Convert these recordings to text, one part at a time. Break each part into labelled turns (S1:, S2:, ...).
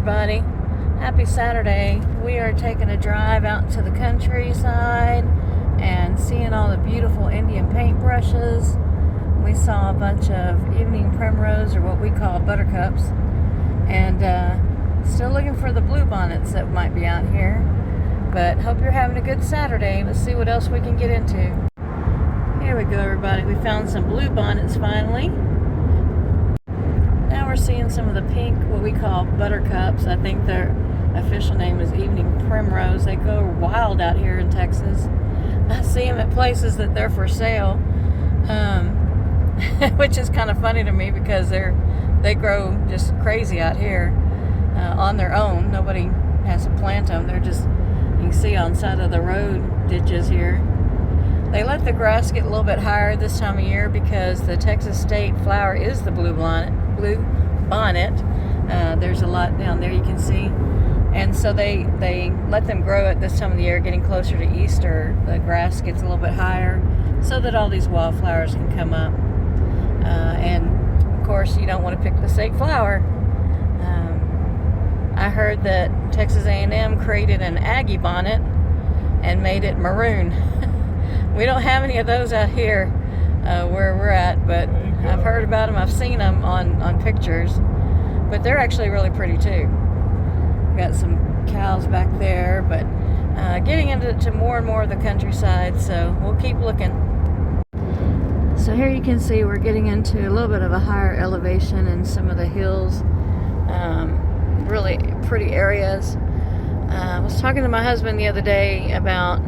S1: everybody. Happy Saturday. We are taking a drive out to the countryside and seeing all the beautiful Indian paintbrushes. We saw a bunch of evening primrose, or what we call buttercups, and still looking for the bluebonnets that might be out here. But hope you're having a good Saturday. Let's see what else we can get into. Here we go, everybody. We found some bluebonnets finally. Now we're seeing some of the pink, what we call buttercups. I think their official name is evening primrose. They go wild out here in Texas. I see them at places that they're for sale, which is kind of funny to me because they grow just crazy out here on their own. Nobody has to plant them. They're just, you can see on the side of the road ditches here. They let the grass get a little bit higher this time of year because the Texas state flower is the bluebonnet. There's a lot down there you can see. And so they let them grow at this time of the year, getting closer to Easter. The grass gets a little bit higher so that all these wildflowers can come up. And of course, you don't want to pick the state flower. I heard that Texas A&M created an Aggie bonnet and made it maroon. We don't have any of those out here where we're at, but I've heard about them. I've seen them on pictures, but they're actually really pretty too. Got some cows back there, but getting into more and more of the countryside, so we'll keep looking. So here you can see we're getting into a little bit of a higher elevation in some of the hills. Really pretty areas. I was talking to my husband the other day about,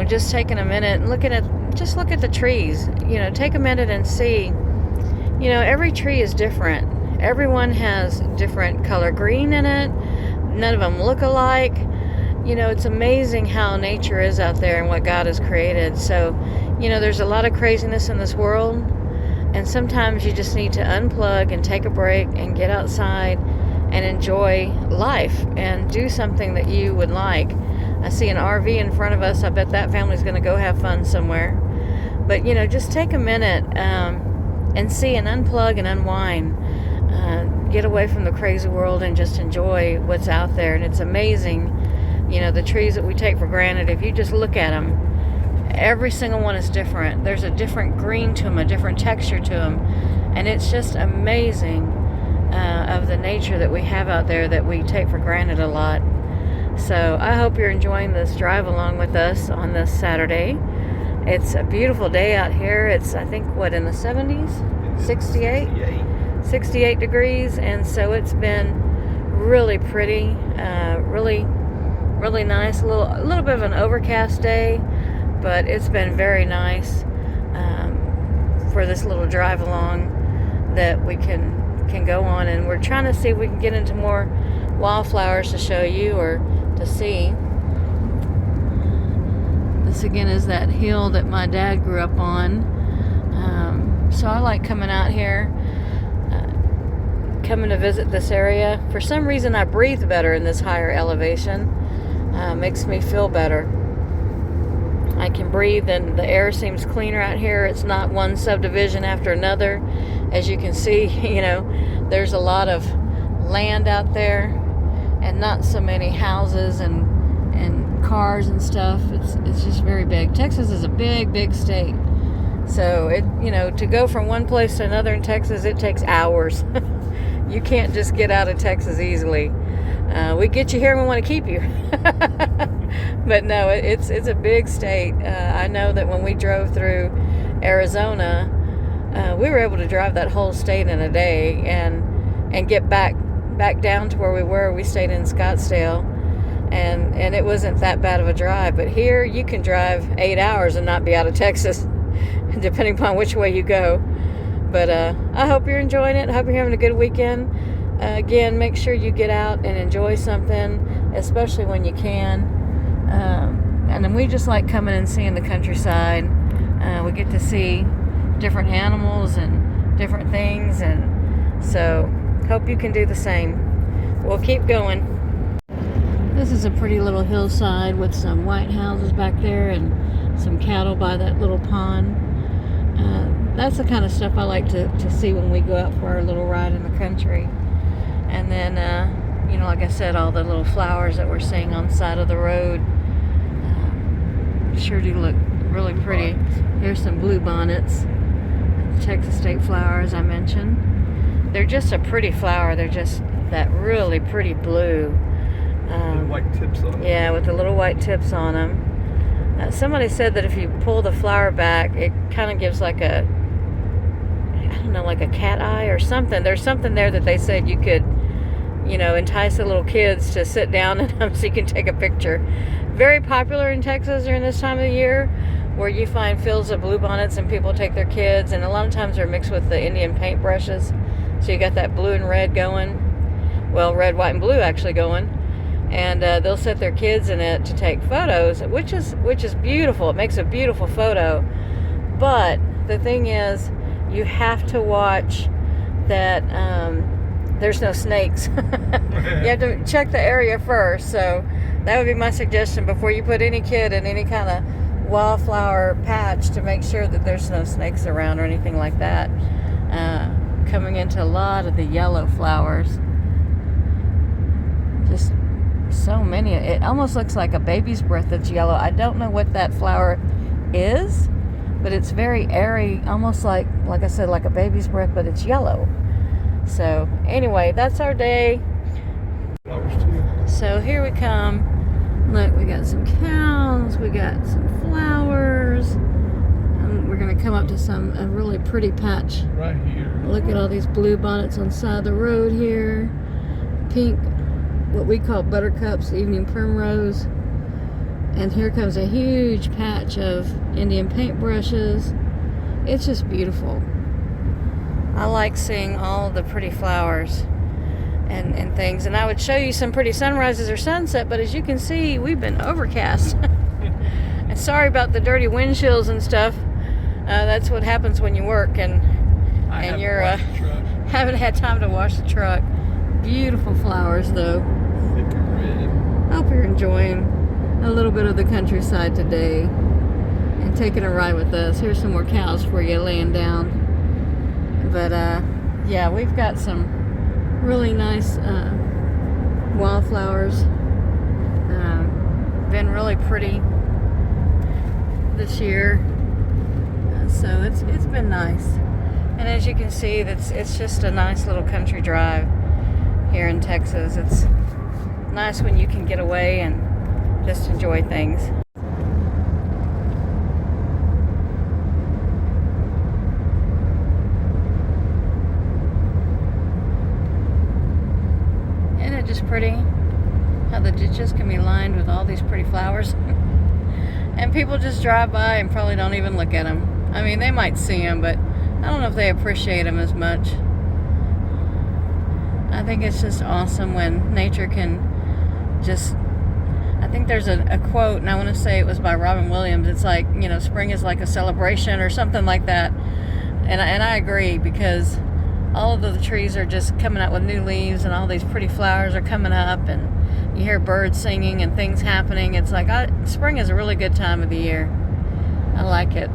S1: just taking a minute and look at the trees. Take a minute and see, every tree is different. Everyone has different color green in it. None of them look alike. It's amazing how nature is out there and what God has created. So, there's a lot of craziness in this world, and sometimes you just need to unplug and take a break and get outside and enjoy life and do something that you would like. I see an RV in front of us. I bet that family's going to go have fun somewhere. But, just take a minute and see and unplug and unwind. Get away from the crazy world and just enjoy what's out there. And it's amazing, the trees that we take for granted. If you just look at them, every single one is different. There's a different green to them, a different texture to them. And it's just amazing of the nature that we have out there that we take for granted a lot. So I hope you're enjoying this drive along with us on this Saturday. It's a beautiful day out here. It's, I think, in the 70s? 68 degrees. And so it's been really pretty, really nice. A little bit of an overcast day, but it's been very nice for this little drive along that we can go on. And we're trying to see if we can get into more wildflowers to show you or to see. This again is that hill that my dad grew up on. So I like coming out here, coming to visit this area. For some reason I breathe better in this higher elevation. Makes me feel better. I can breathe and the air seems cleaner out here. It's not one subdivision after another. As you can see, there's a lot of land out there and not so many houses and cars and stuff. It's just very big. Texas is a big state. So to go from one place to another in Texas, it takes hours. You can't just get out of Texas easily. We get you here and we want to keep you. But no, it's a big state. I know that when we drove through Arizona, we were able to drive that whole state in a day and get back down to where we were. We stayed in Scottsdale, and it wasn't that bad of a drive. But here you can drive 8 hours and not be out of Texas, depending upon which way you go. But I hope you're enjoying it. I hope you're having a good weekend. Again, make sure you get out and enjoy something, especially when you can. And then we just like coming and seeing the countryside. We get to see different animals and different things, and so hope you can do the same. We'll keep going. This is a pretty little hillside with some white houses back there and some cattle by that little pond. That's the kind of stuff I like to see when we go out for our little ride in the country. And then you know, like I said, all the little flowers that we're seeing on the side of the road sure do look really pretty. Here's some blue bonnets, Texas state flowers I mentioned. They're just a pretty flower. They're just that really pretty blue.
S2: White tips on them.
S1: Yeah, with the little white tips on them. Somebody said that if you pull the flower back, it kind of gives like a, I don't know, like a cat eye or something. There's something there that they said you could, you know, entice the little kids to sit down and so you can take a picture. Very popular in Texas during this time of the year, where you find fields of bluebonnets and people take their kids, and a lot of times they're mixed with the Indian paint brushes. So you got that blue and red going. Well, red, white, and blue actually going. And they'll set their kids in it to take photos, which is beautiful. It makes a beautiful photo. But the thing is, you have to watch that there's no snakes. You have to check the area first. So that would be my suggestion before you put any kid in any kind of wildflower patch, to make sure that there's no snakes around or anything like that. Coming into a lot of the yellow flowers. Just so many. It almost looks like a baby's breath that's yellow. I don't know what that flower is, but it's very airy, almost like I said, like a baby's breath, but it's yellow. So anyway, that's our day.
S2: Flowers too.
S1: So here we come. Look, we got some cows, we got some flowers, and we're gonna come up to a really pretty patch.
S2: Right here.
S1: Look at all these blue bonnets on the side of the road here. Pink, what we call buttercups, evening primrose. And here comes a huge patch of Indian paintbrushes. It's just beautiful. I like seeing all the pretty flowers and things. And I would show you some pretty sunrises or sunset, but as you can see, we've been overcast. And sorry about the dirty windshields and stuff. That's what happens when you work and you're haven't had time to wash the truck. Beautiful flowers though.
S2: Thick and red.
S1: I hope you're enjoying a little bit of the countryside today and taking a ride with us. Here's some more cows for you laying down. But yeah, we've got some really nice wildflowers. Been really pretty this year, so it's been nice. And as you can see, it's just a nice little country drive here in Texas. It's nice when you can get away and just enjoy things. Isn't it just pretty how the ditches can be lined with all these pretty flowers? And people just drive by and probably don't even look at them. I mean, they might see them, but I don't know if they appreciate them as much. I think it's just awesome when nature can just, I think there's a quote, and I want to say it was by Robin Williams. It's like, you know, spring is like a celebration or something like that. And I agree, because all of the trees are just coming out with new leaves, and all these pretty flowers are coming up, and you hear birds singing and things happening. It's like, spring is a really good time of the year. I like it.